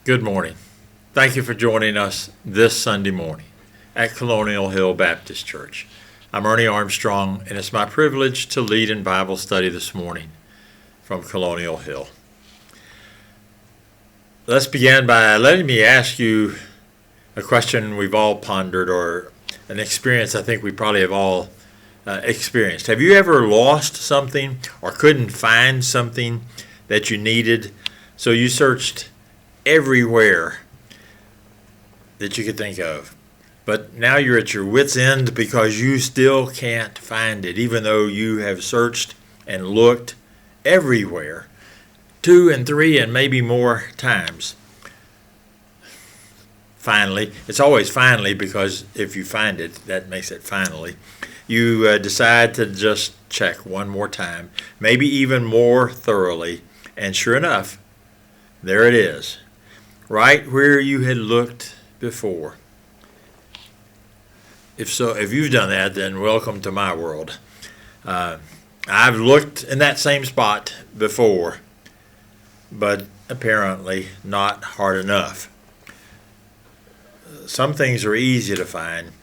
Good morning. Thank you for joining us this Sunday morning at Colonial Hill Baptist Church. I'm Ernie Armstrong, and it's my privilege to lead in Bible study this morning from Colonial Hill. Let's begin by letting me ask you a question we've all pondered, or an experience I think we probably have all experienced. Have you ever lost something or couldn't find something that you needed, so you searched everywhere that you could think of, but now you're at your wit's end because you still can't find it, even though you have searched and looked everywhere 2 and 3 and maybe more times? Finally, it's always finally, because if you find it, that makes it finally. You decide to just check one more time, maybe even more thoroughly, and sure enough, there it is, right where you had looked before. If you've done that, then welcome to my world. I've looked in that same spot before, but apparently not hard enough. Some things are easy to find,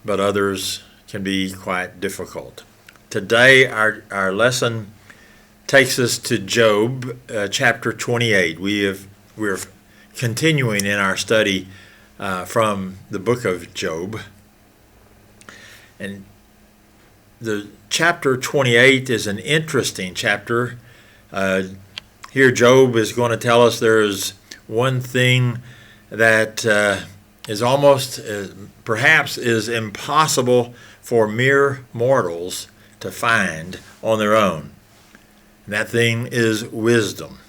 but others can be quite difficult. Today, our lesson takes us to Job, chapter 28. We're continuing in our study from the book of Job. And the chapter 28 is an interesting chapter. Here Job is going to tell us there's one thing that is almost, perhaps is impossible for mere mortals to find on their own. And that thing is wisdom.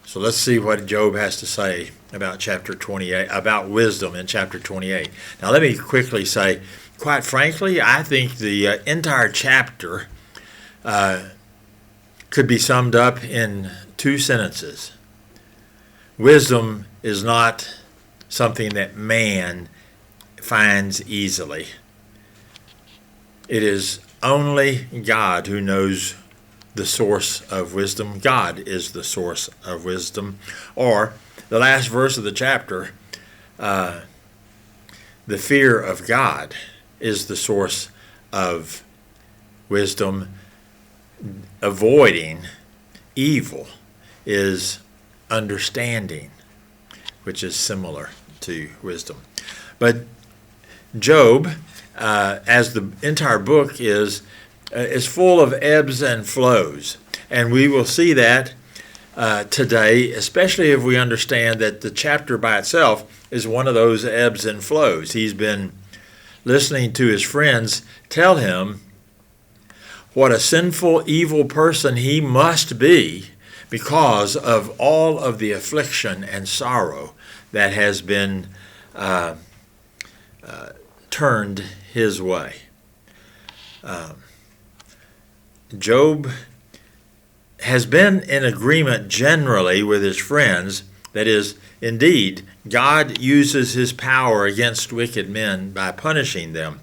So let's see what Job has to say about chapter 28, about wisdom in chapter 28. Now let me quickly say, quite frankly, I think the entire chapter could be summed up in 2 sentences. Wisdom is not something that man finds easily. It is only God who knows the source of wisdom. God is the source of wisdom. Or, the last verse of the chapter, the fear of God is the source of wisdom. Avoiding evil is understanding, which is similar to wisdom. But Job, as the entire book is full of ebbs and flows. And we will see that today, especially if we understand that the chapter by itself is one of those ebbs and flows. He's been listening to his friends tell him what a sinful, evil person he must be because of all of the affliction and sorrow that has been turned his way. Job has been in agreement generally with his friends. That is, indeed, God uses his power against wicked men by punishing them.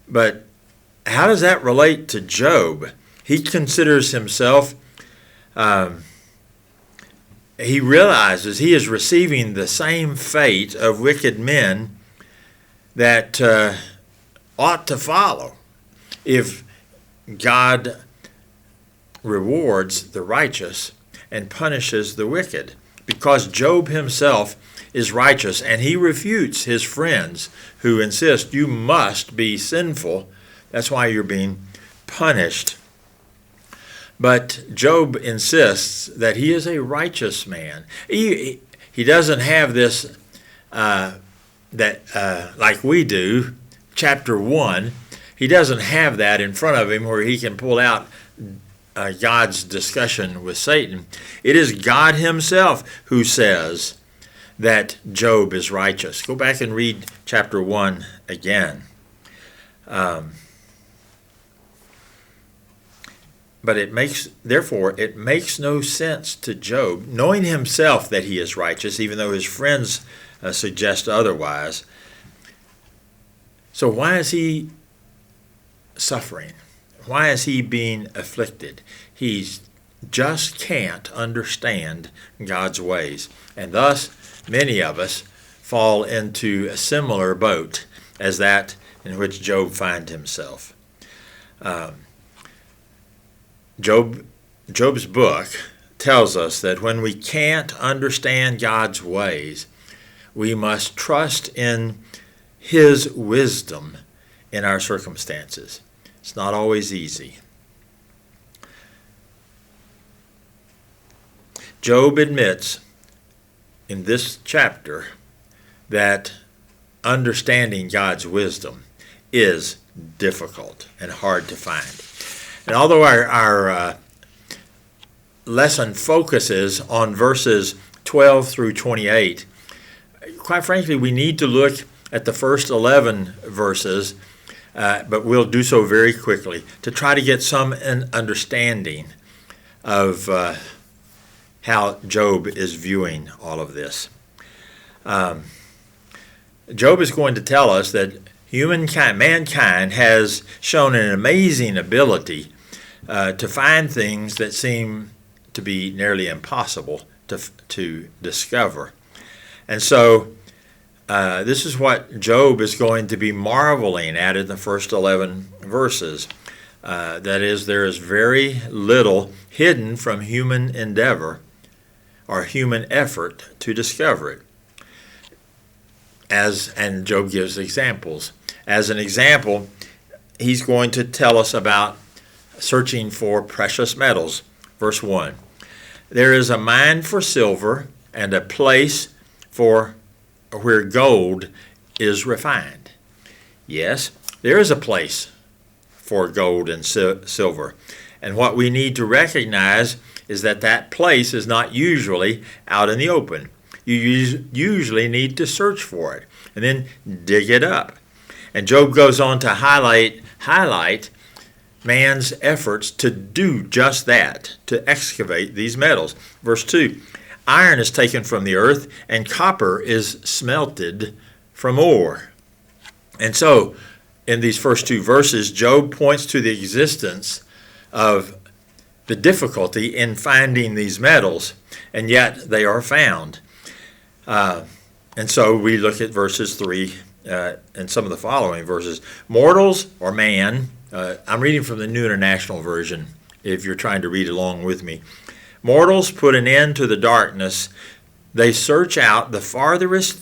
But how does that relate to Job? He considers himself, he realizes he is receiving the same fate of wicked men that ought to follow if God rewards the righteous and punishes the wicked, because Job himself is righteous, and he refutes his friends who insist you must be sinful. That's why you're being punished. But Job insists that he is a righteous man. He doesn't have this like we do, chapter 1. He doesn't have that in front of him where he can pull out God's discussion with Satan. It is God himself who says that Job is righteous. Go back and read chapter 1 again. But it makes no sense to Job, knowing himself that he is righteous, even though his friends suggest otherwise. So why is he suffering? Why is he being afflicted? He's just can't understand God's ways. And thus, many of us fall into a similar boat as that in which Job finds himself. Job's book tells us that when we can't understand God's ways, we must trust in His wisdom in our circumstances. It's not always easy. Job admits in this chapter that understanding God's wisdom is difficult and hard to find. And although our lesson focuses on verses 12 through 28, quite frankly, we need to look at the first 11 verses, but we'll do so very quickly to try to get some understanding of how Job is viewing all of this. Job is going to tell us that mankind has shown an amazing ability to find things that seem to be nearly impossible to discover. And so this is what Job is going to be marveling at in the first 11 verses. That is, there is very little hidden from human endeavor or human effort to discover it. And Job gives examples. As an example, he's going to tell us about searching for precious metals. Verse 1, there is a mine for silver and a place for where gold is refined. Yes, there is a place for gold and silver. And what we need to recognize is that that place is not usually out in the open. You usually need to search for it and then dig it up. And Job goes on to highlight man's efforts to do just that, to excavate these metals. Verse 2, iron is taken from the earth and copper is smelted from ore. And so, in these first two verses, Job points to the existence of the difficulty in finding these metals, and yet they are found. And so we look at verses 3 and some of the following verses. Mortals or man, I'm reading from the New International Version if you're trying to read along with me. Mortals put an end to the darkness. They search out the farthest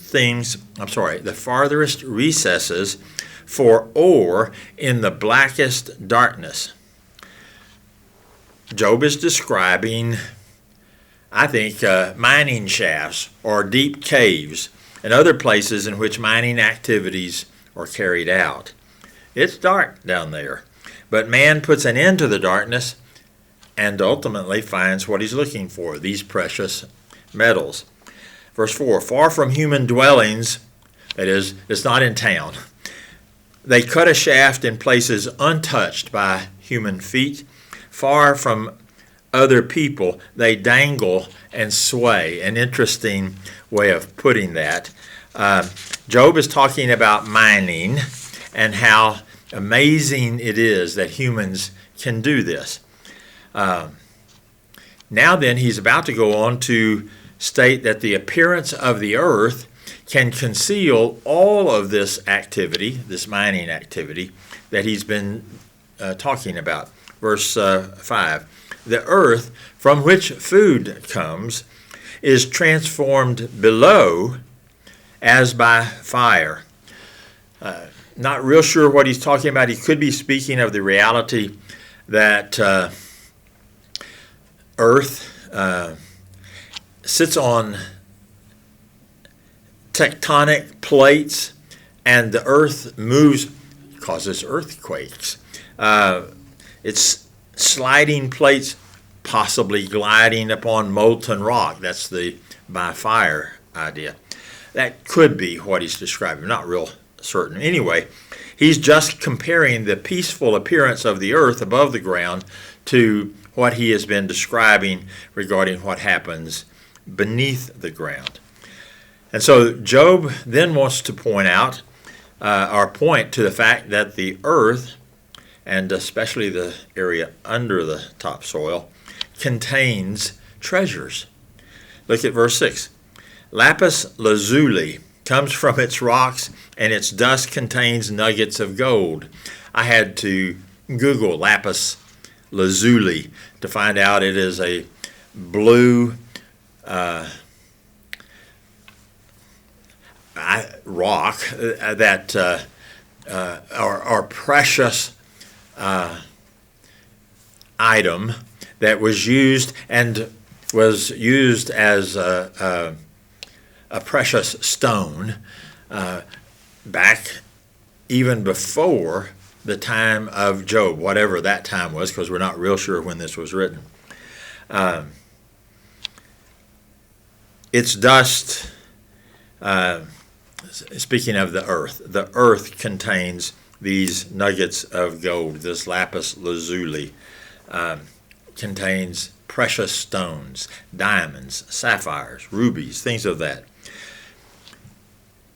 recesses for ore in the blackest darkness. Job is describing, I think, mining shafts or deep caves and other places in which mining activities are carried out. It's dark down there, but man puts an end to the darkness and ultimately finds what he's looking for, these precious metals. Verse 4, far from human dwellings, that is, it's not in town, they cut a shaft in places untouched by human feet. Far from other people, they dangle and sway. An interesting way of putting that. Job is talking about mining and how amazing it is that humans can do this. Now then, he's about to go on to state that the appearance of the earth can conceal all of this activity, this mining activity, that he's been talking about. Verse 5, the earth from which food comes is transformed below as by fire. Not real sure what he's talking about. He could be speaking of the reality that earth sits on tectonic plates and the earth moves, causes earthquakes. It's sliding plates, possibly gliding upon molten rock. That's the by fire idea. That could be what he's describing. I'm not real certain. Anyway, he's just comparing the peaceful appearance of the earth above the ground to what he has been describing regarding what happens beneath the ground. And so Job then wants to point to the fact that the earth, and especially the area under the topsoil, contains treasures. Look at verse 6. Lapis lazuli comes from its rocks, and its dust contains nuggets of gold. I had to Google lapis lazuli to find out it is a blue rock that are precious item that was used as a precious stone back even before the time of Job, whatever that time was, because we're not real sure when this was written. Its dust, speaking of the earth contains these nuggets of gold. This lapis lazuli contains precious stones, diamonds, sapphires, rubies, things of that.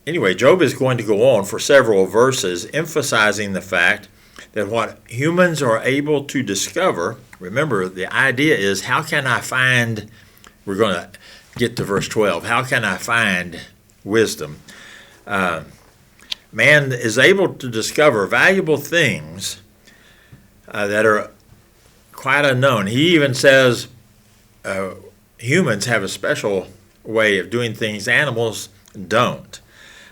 Anyway, Job is going to go on for several verses emphasizing the fact that what humans are able to discover, remember the idea is how can I find, we're going to get to verse 12, how can I find wisdom? Man is able to discover valuable things that are quite unknown. He even says humans have a special way of doing things animals don't.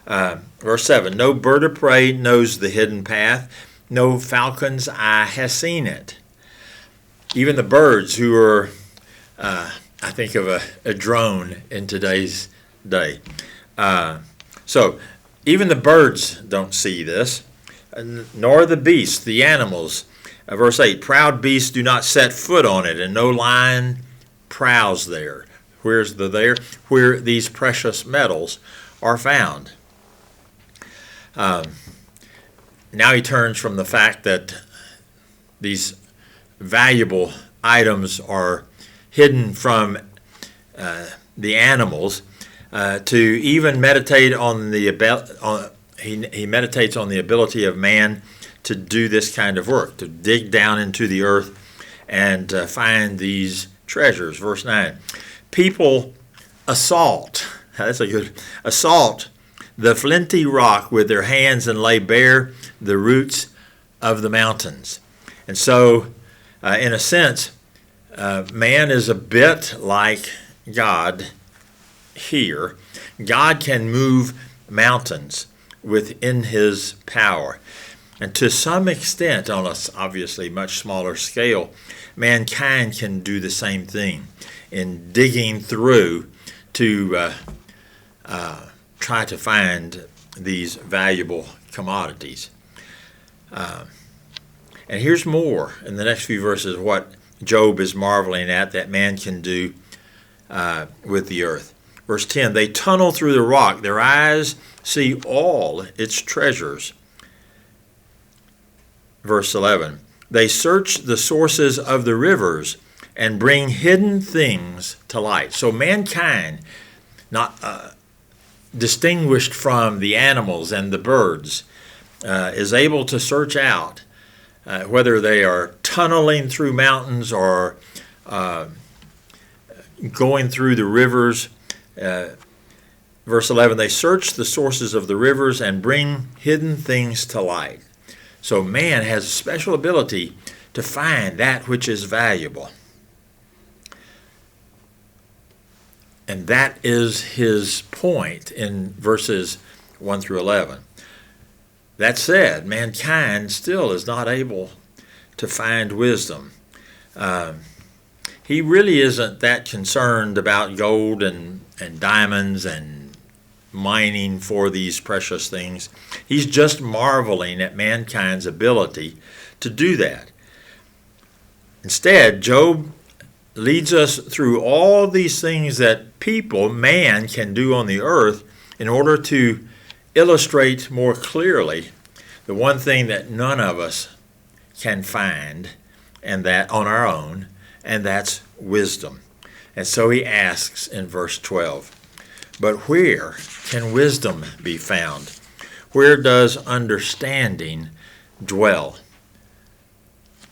Verse 7, no bird of prey knows the hidden path, no falcon's eye has seen it. Even the birds who are, I think of a drone in today's day. So even the birds don't see this, nor the beasts, the animals. Verse 8, proud beasts do not set foot on it, and no lion prowls there. Where's the there? Where these precious metals are found. Now he turns from the fact that these valuable items are hidden from the animals to even meditate on he meditates on the ability of man to do this kind of work, to dig down into the earth and find these treasures. Verse 9, people assault the flinty rock with their hands and lay bare the roots of the mountains. And so, in a sense, man is a bit like God here. God can move mountains within his power. And to some extent, on a obviously much smaller scale, mankind can do the same thing in digging through to try to find these valuable commodities. And here's more in the next few verses what Job is marveling at that man can do with the earth. Verse 10, they tunnel through the rock. Their eyes see all its treasures. Verse 11, they search the sources of the rivers and bring hidden things to light. So mankind, not distinguished from the animals and the birds, is able to search out whether they are tunneling through mountains or going through the rivers. Verse 11, they search the sources of the rivers and bring hidden things to light. So man has a special ability to find that which is valuable. And that is his point in verses 1 through 11. That said, mankind still is not able to find wisdom. He really isn't that concerned about gold and diamonds and mining for these precious things. He's just marveling at mankind's ability to do that. Instead, Job leads us through all these things that man can do on the earth in order to illustrate more clearly the one thing that none of us can find, and that on our own, and that's wisdom. And so he asks in verse 12, but where can wisdom be found? Where does understanding dwell?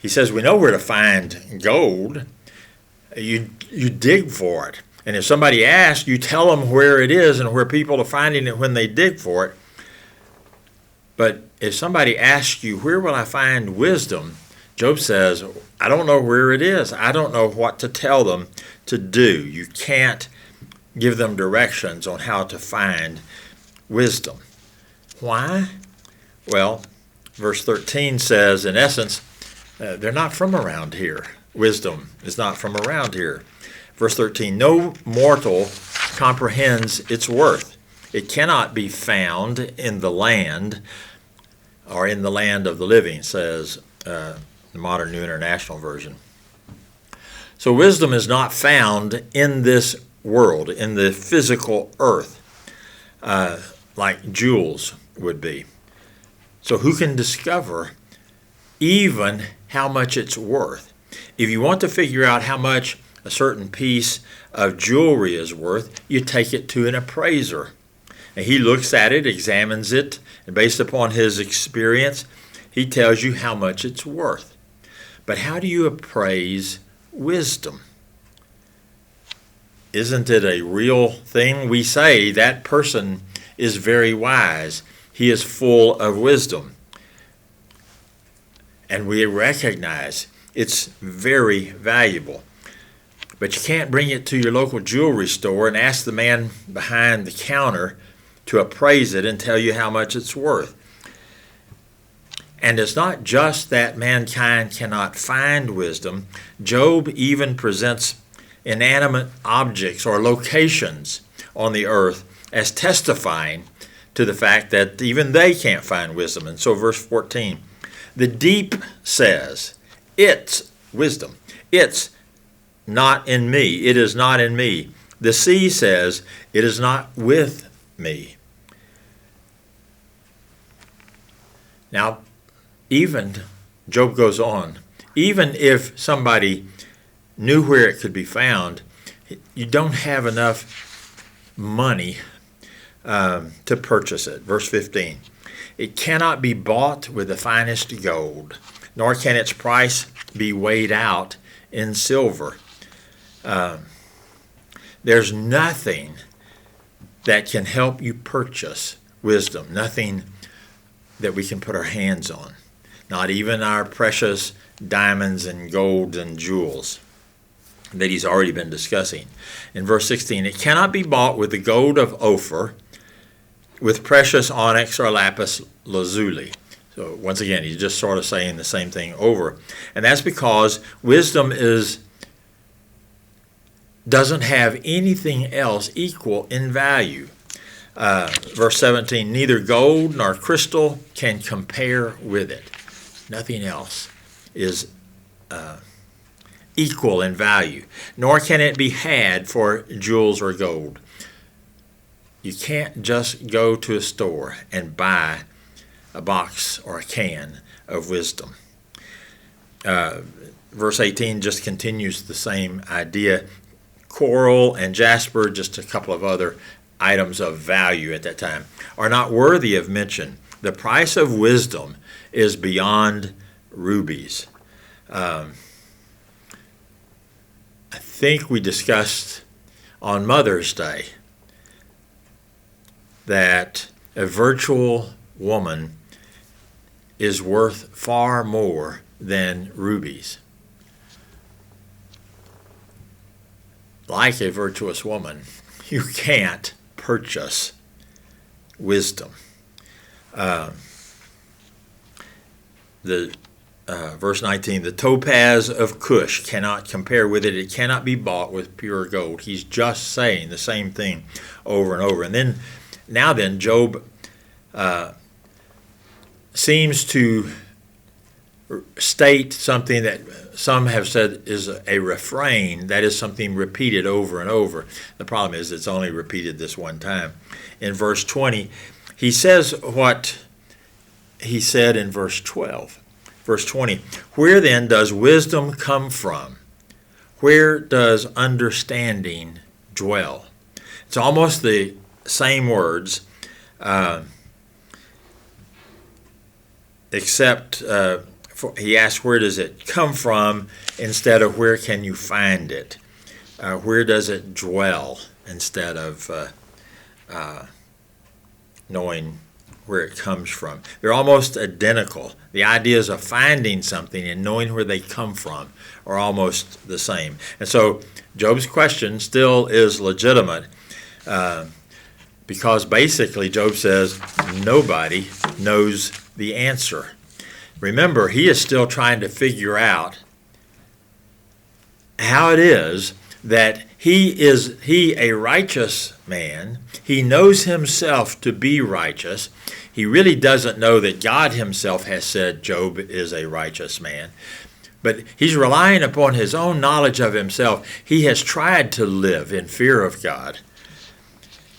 He says we know where to find gold. You dig for it. And if somebody asks, you tell them where it is and where people are finding it when they dig for it. But if somebody asks you, where will I find wisdom? Job says, I don't know where it is. I don't know what to tell them to do. You can't give them directions on how to find wisdom. Why? Well, verse 13 says, in essence, they're not from around here. Wisdom is not from around here. Verse 13, no mortal comprehends its worth. It cannot be found in the land, or in the land of the living, says the Modern New International Version. So wisdom is not found in this world, in the physical earth, like jewels would be. So who can discover even how much it's worth? If you want to figure out how much a certain piece of jewelry is worth, you take it to an appraiser. And he looks at it, examines it, and based upon his experience, he tells you how much it's worth. But how do you appraise wisdom? Isn't it a real thing? We say that person is very wise. He is full of wisdom. And we recognize it's very valuable. But you can't bring it to your local jewelry store and ask the man behind the counter to appraise it and tell you how much it's worth. And it's not just that mankind cannot find wisdom. Job even presents inanimate objects or locations on the earth as testifying to the fact that even they can't find wisdom. And so verse 14, the deep says, it's wisdom. It's not in me. It is not in me. The sea says, it is not with me. Now, even, Job goes on, even if somebody knew where it could be found, you don't have enough money to purchase it. Verse 15, it cannot be bought with the finest gold, nor can its price be weighed out in silver. There's nothing that can help you purchase wisdom, nothing that we can put our hands on, not even our precious diamonds and gold and jewels that he's already been discussing. In verse 16, it cannot be bought with the gold of Ophir, with precious onyx or lapis lazuli. So once again, he's just sort of saying the same thing over. And that's because wisdom doesn't have anything else equal in value. Verse 17, neither gold nor crystal can compare with it. Nothing else is equal in value, nor can it be had for jewels or gold. You can't just go to a store and buy a box or a can of wisdom. Verse 18 just continues the same idea. Coral and jasper, just a couple of other items of value at that time, are not worthy of mention. The price of wisdom is beyond rubies. I think we discussed on Mother's Day that a virtual woman is worth far more than rubies. Like a virtuous woman, you can't purchase wisdom. Verse 19, the topaz of Cush cannot compare with it. It cannot be bought with pure gold. He's just saying the same thing over and over. And then, Job seems to state something that some have said is a refrain, that is something repeated over and over. The problem is it's only repeated this one time. In verse 20, he says what he said in verse 12. Verse 20, where then does wisdom come from? Where does understanding dwell? It's almost the same words, except he asks where does it come from instead of where can you find it. where does it dwell instead of knowing where it comes from. They're almost identical. The ideas of finding something and knowing where they come from are almost the same. And so Job's question still is legitimate because basically Job says nobody knows the answer. Remember, he is still trying to figure out how it is that he a righteous man. He knows himself to be righteous. He really doesn't know that God himself has said Job is a righteous man. But he's relying upon his own knowledge of himself. He has tried to live in fear of God.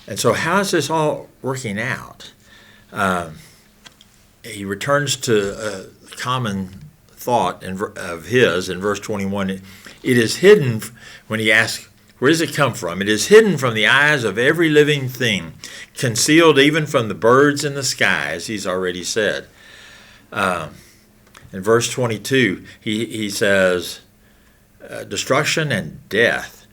And so how is this all working out? He returns to a common thought of his in verse 21. It is hidden, when he asks, where does it come from? It is hidden from the eyes of every living thing, concealed even from the birds in the sky, as he's already said. In verse 22, he says, destruction and death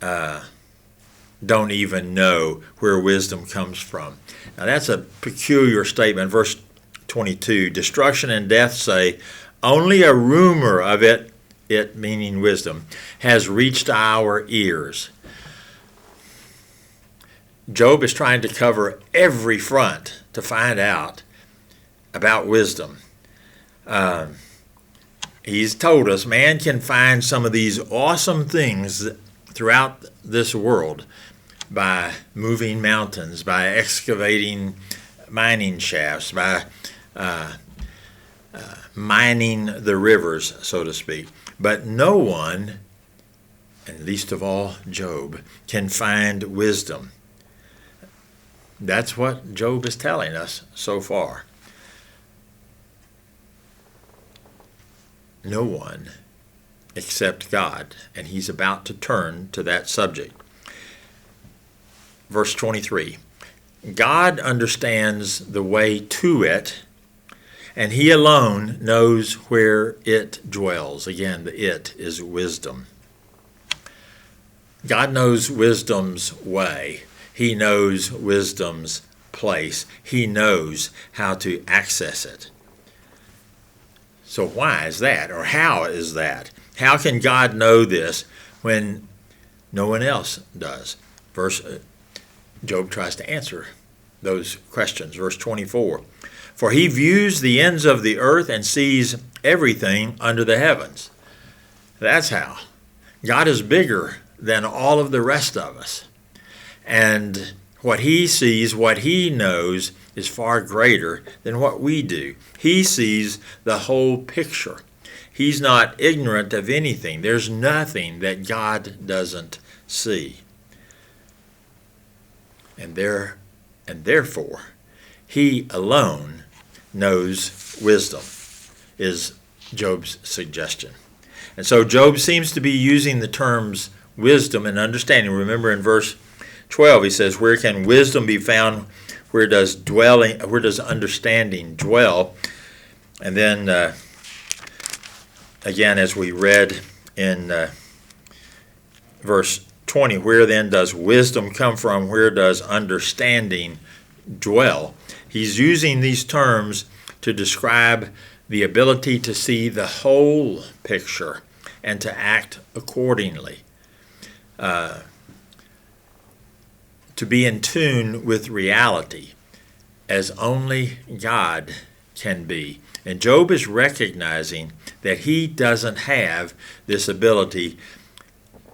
don't even know where wisdom comes from. Now that's a peculiar statement. Verse 22, destruction and death say, only a rumor of it meaning wisdom, has reached our ears. Job is trying to cover every front to find out about wisdom. He's told us man can find some of these awesome things throughout this world by moving mountains, by excavating mining shafts, by mining the rivers, so to speak. But no one, and least of all Job, can find wisdom. That's what Job is telling us so far. No one except God, and he's about to turn to that subject. Verse 23, God understands the way to it, and he alone knows where it dwells. Again, the it is wisdom. God knows wisdom's way. He knows wisdom's place. He knows how to access it. So why is that? Or how is that? How can God know this when no one else does? Job tries to answer those questions. Verse 24. For he views the ends of the earth and sees everything under the heavens. That's how. God is bigger than all of the rest of us. And what he sees, what he knows, is far greater than what we do. He sees the whole picture. He's not ignorant of anything. There's nothing that God doesn't see. And therefore, he alone knows wisdom, is Job's suggestion. And so Job seems to be using the terms wisdom and understanding. Remember in verse 12 he says, where can wisdom be found? Where does understanding dwell? And then again, as we read in verse 20, where then does wisdom come from? Where does understanding dwell? He's using these terms to describe the ability to see the whole picture and to act accordingly. To be in tune with reality as only God can be. And Job is recognizing that he doesn't have this ability.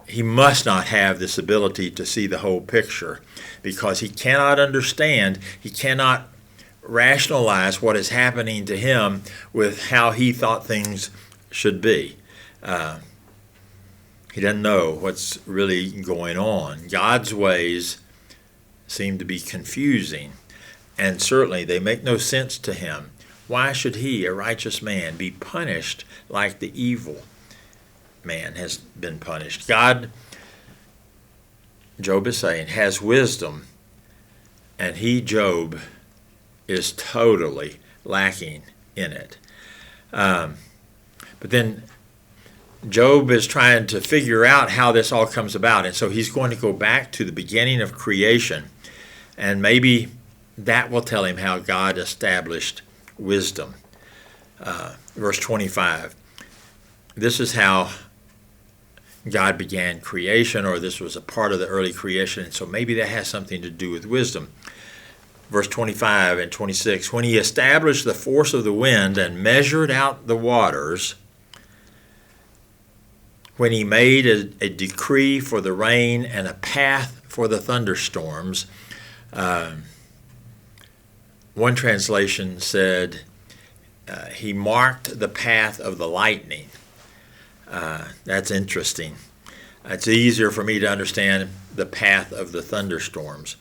He must not have this ability to see the whole picture because he cannot understand, he cannot rationalize what is happening to him with how he thought things should be. He doesn't know what's really going on. God's ways seem to be confusing, and certainly they make no sense to him. Why should he, a righteous man, be punished like the evil man has been punished? God, Job is saying, has wisdom, and he, Job, is totally lacking in it. But then Job is trying to figure out how this all comes about. And so he's going to go back to the beginning of creation. And maybe that will tell him how God established wisdom. Verse 25. This is how God began creation, or this was a part of the early creation. And so maybe that has something to do with wisdom. Verse 25 and 26. When he established the force of the wind and measured out the waters, when he made a decree for the rain and a path for the thunderstorms. One translation said he marked the path of the lightning. That's interesting. It's easier for me to understand the path of the thunderstorms.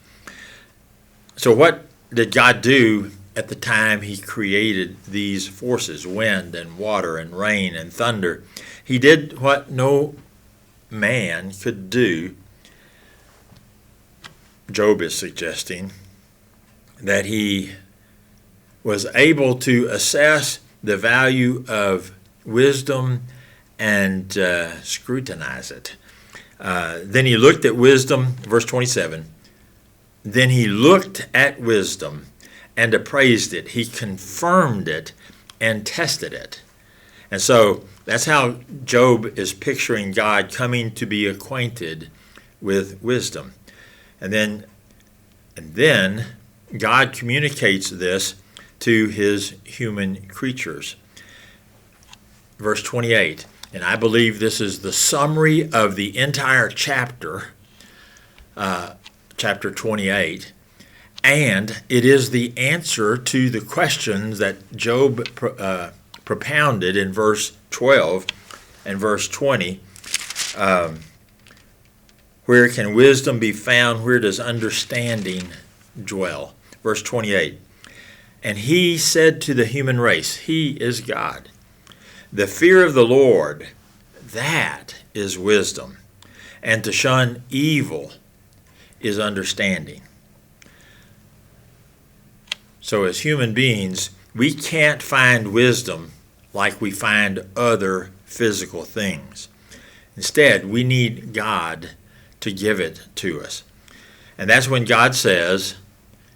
So what did God do at the time he created these forces, wind and water and rain and thunder? He did what no man could do. Job is suggesting that he was able to assess the value of wisdom and scrutinize it. Then he looked at wisdom, verse 27. Then he looked at wisdom and appraised it. He confirmed it and tested it. And so that's how Job is picturing God coming to be acquainted with wisdom. And then God communicates this to his human creatures. Verse 28, and I believe this is the summary of the entire chapter, chapter 28, and it is the answer to the questions that Job propounded in verse 12 and verse 20. Where can wisdom be found? Where does understanding dwell? Verse 28. And he said to the human race, he is God, the fear of the Lord, that is wisdom, and to shun evil is understanding. So as human beings, we can't find wisdom like we find other physical things. Instead, we need God to give it to us. And that's when God says,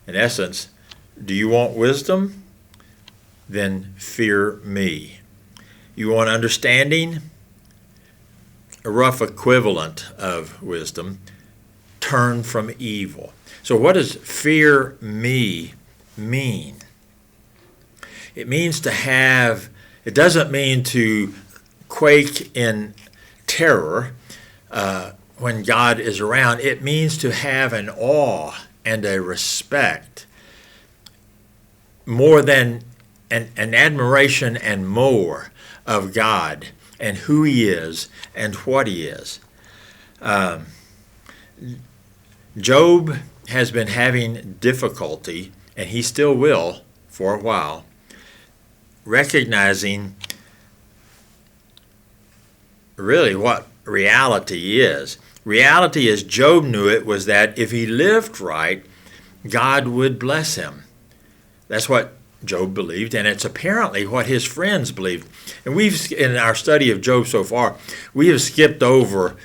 in essence, do you want wisdom? Then fear me. You want understanding? A rough equivalent of wisdom, turn from evil. So what does fear me mean? It means to have, it doesn't mean to quake in terror when God is around. It means to have an awe and a respect, more than an admiration and more of God and who he is and what he is. Job has been having difficulty, and he still will for a while, recognizing really what reality is. Reality, as Job knew it, was that if he lived right, God would bless him. That's what Job believed, and it's apparently what his friends believed. And we've, in our study of Job so far, we have skipped over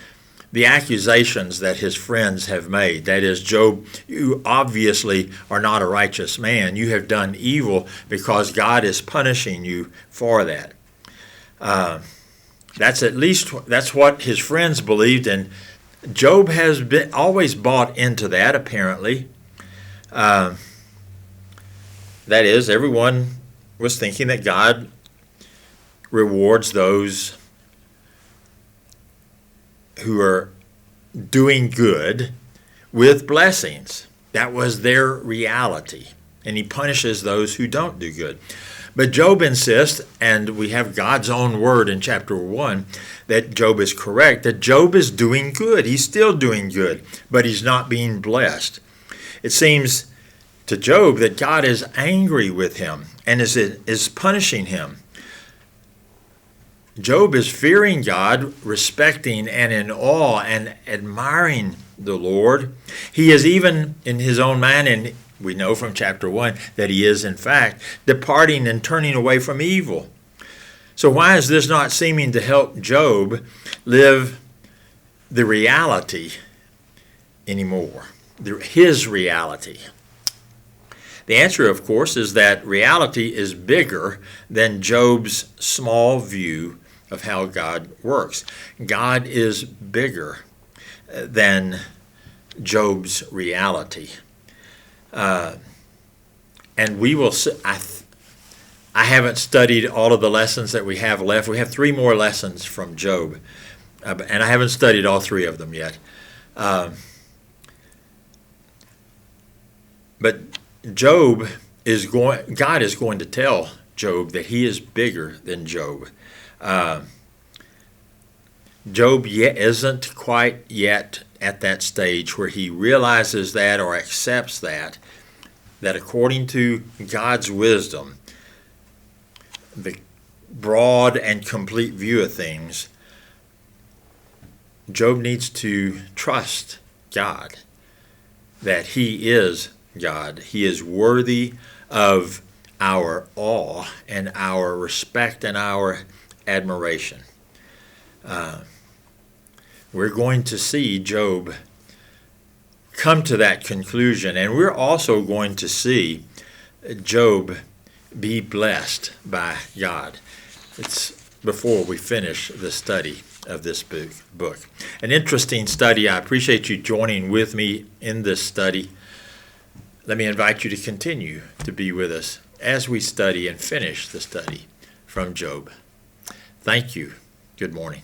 the accusations that his friends have made. That is, Job, you obviously are not a righteous man. You have done evil because God is punishing you for that. That's what his friends believed, and Job has always bought into that, apparently. That is, everyone was thinking that God rewards those who are doing good with blessings. That was their reality. And he punishes those who don't do good. But Job insists, and we have God's own word in chapter 1, that Job is correct, that Job is doing good. He's still doing good, but he's not being blessed. It seems to Job that God is angry with him and is punishing him. Job is fearing God, respecting and in awe and admiring the Lord. He is even in his own mind, and we know from chapter 1 that he is in fact departing and turning away from evil. So why is this not seeming to help Job live the reality anymore? His reality. The answer, of course, is that reality is bigger than Job's small view of how God works. God is bigger than Job's reality. And we will see, I haven't studied all of the lessons that we have left. We have 3 more lessons from Job, and I haven't studied all 3 of them yet. But God is going to tell Job that he is bigger than Job. Job isn't quite yet at that stage where he realizes that or accepts that according to God's wisdom, the broad and complete view of things, Job needs to trust God, that he is God. He is worthy of our awe and our respect and our admiration. We're going to see Job come to that conclusion, and we're also going to see Job be blessed by God. It's before we finish the study of this book. An interesting study. I appreciate you joining with me in this study. Let me invite you to continue to be with us as we study and finish the study from Job. Thank you. Good morning.